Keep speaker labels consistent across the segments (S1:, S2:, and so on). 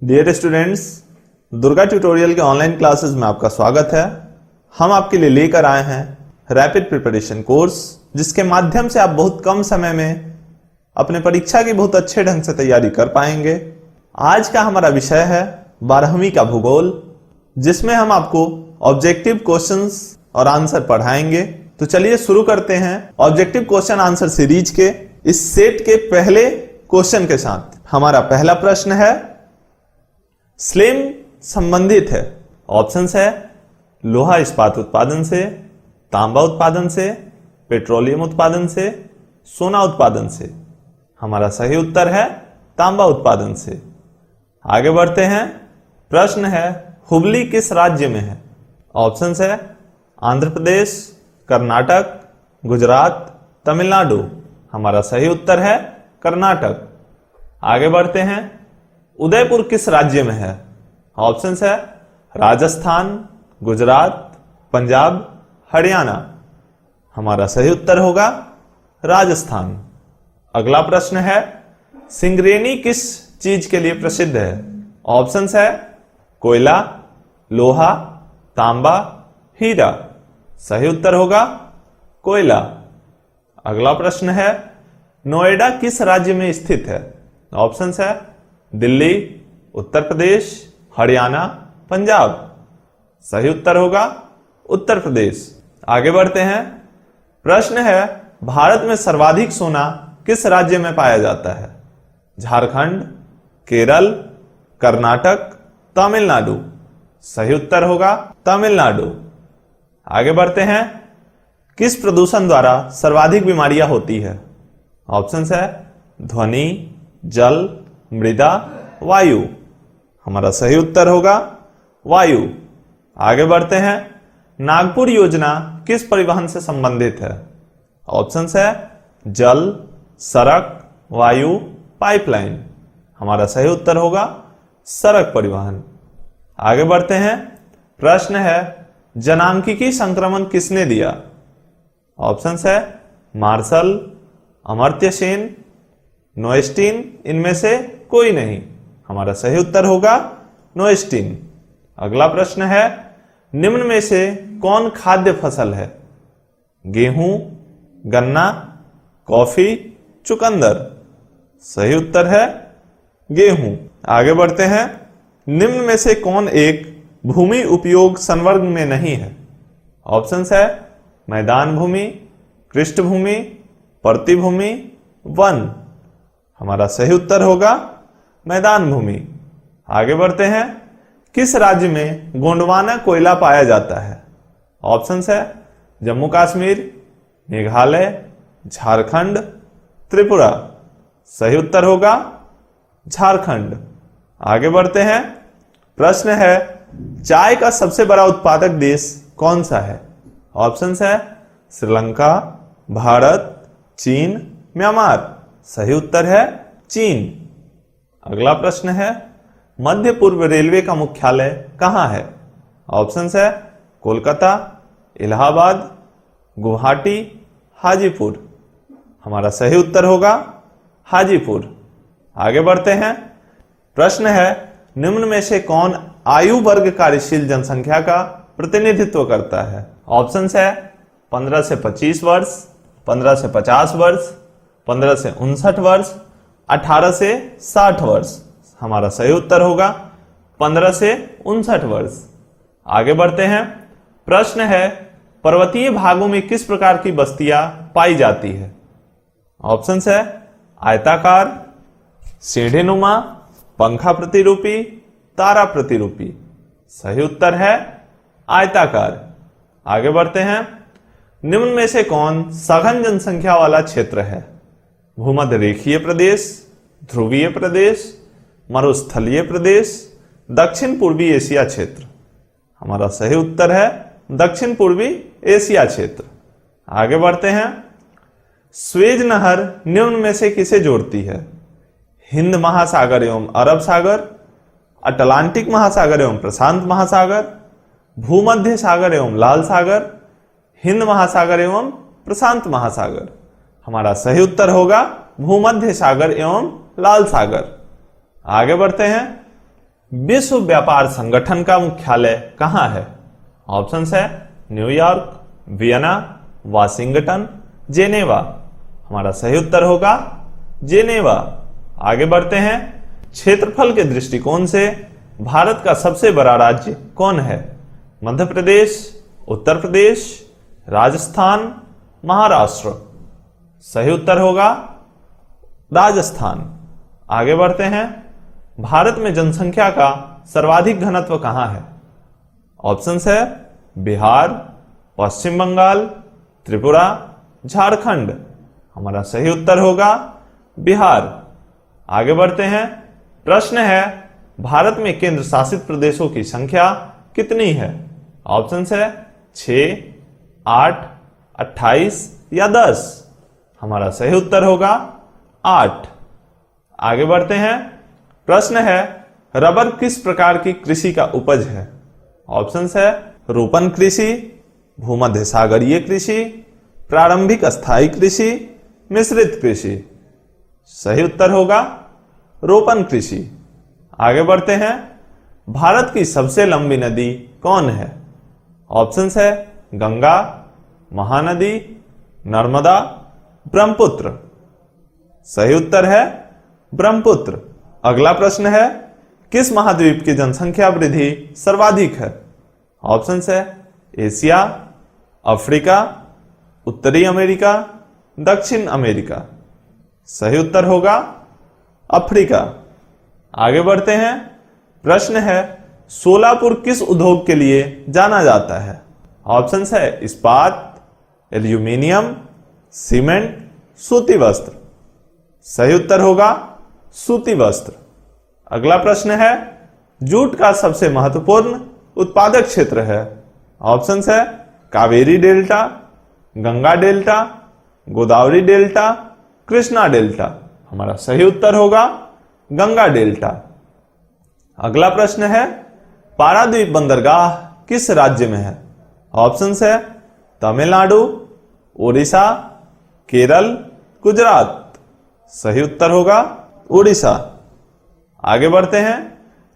S1: Dear students, Durga tutorial के online classes में आपका स्वागत है। हम आपके लिए लेकर आए हैं रैपिड प्रिपरेशन कोर्स, जिसके माध्यम से आप बहुत कम समय में अपने परीक्षा की बहुत अच्छे ढंग से तैयारी कर पाएंगे। आज का हमारा विषय है 12वीं का भूगोल, जिसमें हम आपको ऑब्जेक्टिव क्वेश्चंस और आंसर पढ़ाएंगे। तो चलिए शुरू करते हैं ऑब्जेक्टिव क्वेश्चन आंसर सीरीज के इस सेट के पहले क्वेश्चन के साथ। हमारा पहला प्रश्न है, स्लेम संबंधित है। ऑप्शंस है लोहा इस्पात उत्पादन से, तांबा उत्पादन से, पेट्रोलियम उत्पादन से, सोना उत्पादन से। हमारा सही उत्तर है तांबा उत्पादन से। आगे बढ़ते हैं। प्रश्न है, हुबली किस राज्य में है? ऑप्शंस है आंध्र प्रदेश, कर्नाटक, गुजरात, तमिलनाडु। हमारा सही उत्तर है कर्नाटक। आगे बढ़ते हैं। उदयपुर किस राज्य में है? ऑप्शंस है राजस्थान, गुजरात, पंजाब, हरियाणा। हमारा सही उत्तर होगा राजस्थान। अगला प्रश्न है, सिंगरेनी किस चीज के लिए प्रसिद्ध है? ऑप्शंस है कोयला, लोहा, तांबा, हीरा। सही उत्तर होगा कोयला। अगला प्रश्न है, नोएडा किस राज्य में स्थित है? ऑप्शंस है दिल्ली, उत्तर प्रदेश, हरियाणा, पंजाब। सही उत्तर होगा उत्तर प्रदेश। आगे बढ़ते हैं। प्रश्न है, भारत में सर्वाधिक सोना किस राज्य में पाया जाता है? झारखंड, केरल, कर्नाटक, तमिलनाडु। सही उत्तर होगा तमिलनाडु। आगे बढ़ते हैं। किस प्रदूषण द्वारा सर्वाधिक बीमारियां होती है? ऑप्शंस है ध्वनि, जल, मृदा, वायु। हमारा सही उत्तर होगा वायु। आगे बढ़ते हैं। नागपुर योजना किस परिवहन से संबंधित है? ऑप्शंस है जल, सड़क, वायु, पाइपलाइन। हमारा सही उत्तर होगा सड़क परिवहन। आगे बढ़ते हैं। प्रश्न है, जनांकिकी संक्रमण किसने दिया? ऑप्शंस है मार्शल, अमर्त्य सेन, नोएस्टीन। इनमें से कोई नहीं। हमारा सही उत्तर होगा नोएस्टीन। अगला प्रश्न है, निम्न में से कौन खाद्य फसल है? गेहूं, गन्ना, कॉफी, चुकंदर। सही उत्तर है गेहूं। आगे बढ़ते हैं। निम्न में से कौन एक भूमि उपयोग संवर्ग में नहीं है? ऑप्शंस है मैदान भूमि, पृष्ठभूमि, प्रतिभूमि, वन। हमारा सही उत्तर होगा मैदान भूमि। आगे बढ़ते हैं। किस राज्य में गोंडवाना कोयला पाया जाता है? ऑप्शंस है जम्मू कश्मीर, मेघालय, झारखंड, त्रिपुरा। सही उत्तर होगा झारखंड। आगे बढ़ते हैं। प्रश्न है, चाय का सबसे बड़ा उत्पादक देश कौन सा है? ऑप्शंस है श्रीलंका, भारत, चीन, म्यांमार। सही उत्तर है चीन। अगला प्रश्न है, मध्य पूर्व रेलवे का मुख्यालय कहां है? ऑप्शंस है कोलकाता, इलाहाबाद, गुवाहाटी, हाजीपुर। हमारा सही उत्तर होगा हाजीपुर। आगे बढ़ते हैं। प्रश्न है, निम्न में से कौन आयु वर्ग कार्यशील जनसंख्या का प्रतिनिधित्व करता है? ऑप्शंस है 15 से 25 वर्ष, 15 से 50 वर्ष, 15 से 59 वर्ष, 18 से 60 वर्ष। हमारा सही उत्तर होगा 15 से 59 वर्ष। आगे बढ़ते हैं। प्रश्न है, पर्वतीय भागों में किस प्रकार की बस्तियां पाई जाती है? ऑप्शंस है आयताकार, सीढ़ीनुमा, पंखा प्रतिरूपी, तारा प्रतिरूपी। सही उत्तर है आयताकार। आगे बढ़ते हैं। निम्न में से कौन सघन जनसंख्या वाला क्षेत्र है? भूमध्य रेखीय प्रदेश, ध्रुवीय प्रदेश, मरुस्थलीय प्रदेश, दक्षिण पूर्वी एशिया क्षेत्र। हमारा सही उत्तर है दक्षिण पूर्वी एशिया क्षेत्र। आगे बढ़ते हैं। स्वेज नहर निम्न में से किसे जोड़ती है? हिंद महासागर एवं अरब सागर, अटलांटिक महासागर एवं प्रशांत महासागर, भूमध्य सागर एवं लाल सागर, हिंद महासागर एवं प्रशांत महासागर। हमारा सही उत्तर होगा भूमध्य सागर एवं लाल सागर। आगे बढ़ते हैं। विश्व व्यापार संगठन का मुख्यालय कहां है? ऑप्शंस है न्यूयॉर्क, वियना, वाशिंगटन, जेनेवा। हमारा सही उत्तर होगा जेनेवा। आगे बढ़ते हैं। क्षेत्रफल के दृष्टिकोण से भारत का सबसे बड़ा राज्य कौन है? मध्य प्रदेश, उत्तर प्रदेश, राजस्थान, महाराष्ट्र। सही उत्तर होगा राजस्थान। आगे बढ़ते हैं। भारत में जनसंख्या का सर्वाधिक घनत्व कहां है? ऑप्शंस है बिहार, पश्चिम बंगाल, त्रिपुरा, झारखंड। हमारा सही उत्तर होगा बिहार। आगे बढ़ते हैं। प्रश्न है भारत में केंद्र शासित प्रदेशों की संख्या कितनी है? ऑप्शंस है 6, 8, 28 या 10। हमारा सही उत्तर होगा 8। आगे बढ़ते हैं। प्रश्न है रबर किस प्रकार की कृषि का उपज है? ऑप्शंस है रोपण कृषि, भूमध्य सागरीय कृषि, प्रारंभिक स्थायी कृषि, मिश्रित कृषि। सही उत्तर होगा रोपण कृषि। आगे बढ़ते हैं। भारत की सबसे लंबी नदी कौन है? ऑप्शंस है गंगा, महानदी, नर्मदा, ब्रह्मपुत्र। सही उत्तर है ब्रह्मपुत्र। अगला प्रश्न है किस महाद्वीप की जनसंख्या वृद्धि सर्वाधिक है? ऑप्शंस है एशिया, अफ्रीका, उत्तरी अमेरिका, दक्षिण अमेरिका। सही उत्तर होगा अफ्रीका। आगे बढ़ते हैं। प्रश्न है सोलापुर किस उद्योग के लिए जाना जाता है? ऑप्शंस है इस्पात, एल्यूमिनियम, सीमेंट, सूती वस्त्र। सही उत्तर होगा सूती वस्त्र। अगला प्रश्न है जूट का सबसे महत्वपूर्ण उत्पादक क्षेत्र है? ऑप्शंस है Kaveri delta, Ganga delta, Godavari delta, Krishna delta. हमारा सही उत्तर होगा गंगा डेल्टा। अगला प्रश्न है पारादीप बंदरगाह किस राज्य में है? ऑप्शंस है तमिलनाडु, ओडिशा, केरल, गुजरात। सही उत्तर होगा ओडिशा। आगे बढ़ते हैं।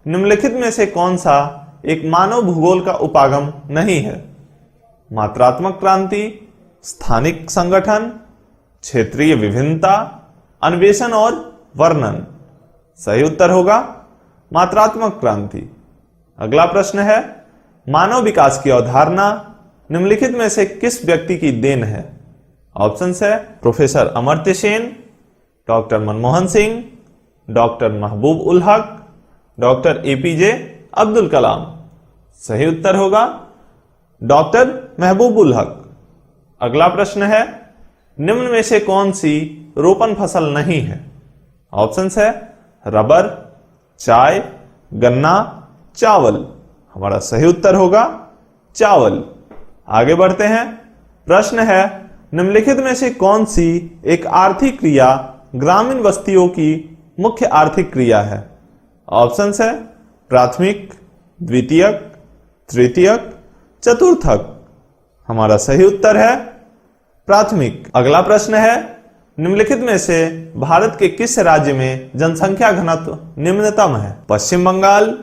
S1: निम्नलिखित में से कौन सा एक मानव भूगोल का उपागम नहीं है? मात्रात्मक क्रांति, स्थानिक संगठन, क्षेत्रीय विभिन्नता, अन्वेषण और वर्णन। सही उत्तर होगा मात्रात्मक क्रांति। अगला प्रश्न है मानव विकास की अवधारणा निम्नलिखित में से किस व्यक्ति की देन है? ऑप्शंस है professor Amartya Sen, doctor Manmohan Singh, doctor महबूब उल हक, डॉक्टर एपीजे अब्दुल कलाम। सही उत्तर होगा डॉक्टर महबूब उल हक। अगला प्रश्न है निम्न में से कौन सी रोपण फसल नहीं है? ऑप्शंस है रबर, चाय, गन्ना, चावल। हमारा सही उत्तर होगा चावल। आगे बढ़ते हैं। प्रश्न है निम्नलिखित में से कौन सी एक आर्थिक क्रिया ग्रामीण बस्तियों की मुख्य आर्थिक क्रिया है? ऑप्शंस है प्राथमिक, द्वितीयक, तृतीयक, चतुर्थक। हमारा सही उत्तर है प्राथमिक। अगला प्रश्न है निम्नलिखित में से भारत के किस राज्य में जनसंख्या घनत्व निम्नतम है? पश्चिम बंगाल,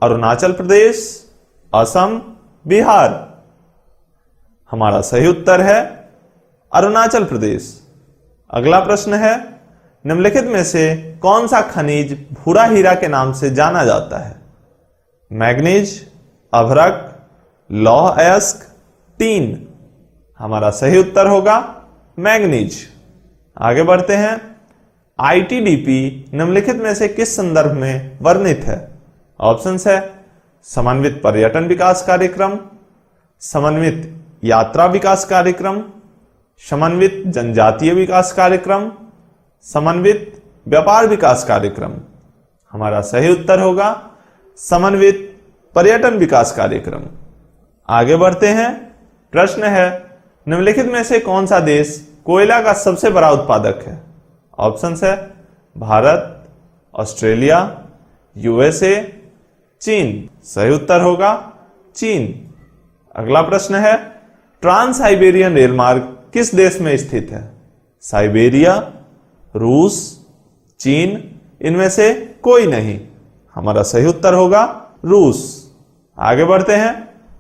S1: अरुणाचल प्रदेश, असम, बिहार। हमारा सही उत्तर है अरुणाचल प्रदेश। अगला प्रश्न है निम्नलिखित में से कौन सा खनिज भूरा हीरा के नाम से जाना जाता है? मैग्नीज, अभ्रक, लौह अयस्क, टीन। हमारा सही उत्तर होगा मैग्नीज। आगे बढ़ते हैं। आईटीडीपी निम्नलिखित में से किस संदर्भ में वर्णित है? ऑप्शंस है समन्वित पर्यटन विकास कार्यक्रम, समन्वित यात्रा विकास कार्यक्रम, समन्वित जनजातीय विकास कार्यक्रम, समन्वित व्यापार विकास कार्यक्रम। हमारा सही उत्तर होगा समन्वित पर्यटन विकास कार्यक्रम। आगे बढ़ते हैं। प्रश्न है निम्नलिखित में से कौन सा देश कोयला का सबसे बड़ा उत्पादक है? ऑप्शंस है भारत, ऑस्ट्रेलिया, यूएसए, चीन। सही उत्तर होगा चीन। अगला प्रश्न है ट्रांस साइबेरियन रेलमार्ग किस देश में स्थित है? साइबेरिया, रूस, चीन, इनमें से कोई नहीं। हमारा सही उत्तर होगा रूस। आगे बढ़ते हैं।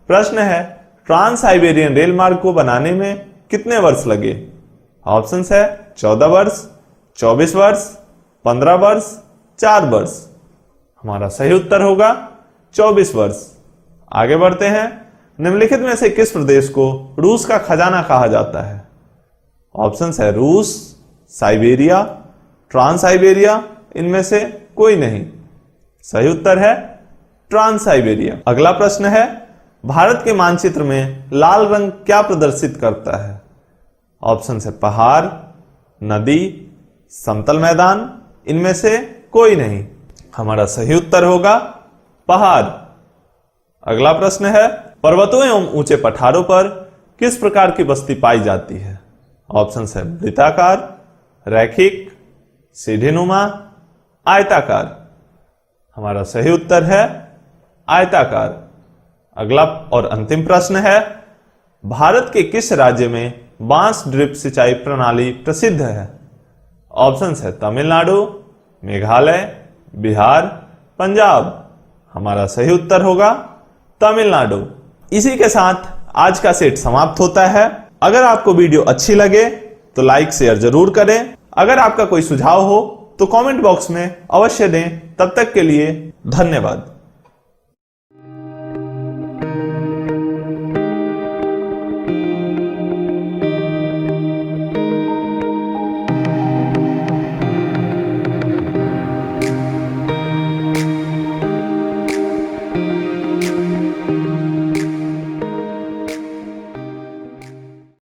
S1: प्रश्न है, ट्रांस साइबेरियन रेल मार्ग को बनाने में कितने वर्ष लगे? ऑप्शंस है 14 वर्ष, 24 वर्ष, 15 वर्ष, 4 वर्ष। हमारा सही उत्तर होगा 24 वर्ष। आगे बढ़ते हैं। निम्नलिखित में से किस प्रदेश को रूस का खजाना कहा जाता है? ऑप्शंस है रूस, साइबेरिया, ट्रांस साइबेरिया, इनमें से कोई नहीं। सही उत्तर है ट्रांस साइबेरिया। अगला प्रश्न है, भारत के मानचित्र में लाल रंग क्या प्रदर्शित करता है? ऑप्शन है पहाड़, नदी, समतल मैदान, इनमें से कोई नहीं। हमारा सही उत्तर होगा पहाड़। अगला प्रश्न है, पर्वतों एवं ऊंचे पठारों पर किस प्रकार की बस्ती पाई जाती है? ऑप्शन है वृत्ताकार, रैखिक, सीढ़ीनुमा, आयताकार। हमारा सही उत्तर है आयताकार। अगला और अंतिम प्रश्न है, भारत के किस राज्य में बांस ड्रिप सिंचाई प्रणाली प्रसिद्ध है? ऑप्शन है तमिलनाडु, मेघालय, बिहार, पंजाब। हमारा सही उत्तर होगा तमिलनाडु। इसी के साथ आज का सेट समाप्त होता है। अगर आपको वीडियो अच्छी लगे तो लाइक शेयर जरूर करें। अगर आपका कोई सुझाव हो तो कमेंट बॉक्स में अवश्य दें। तब तक के लिए धन्यवाद।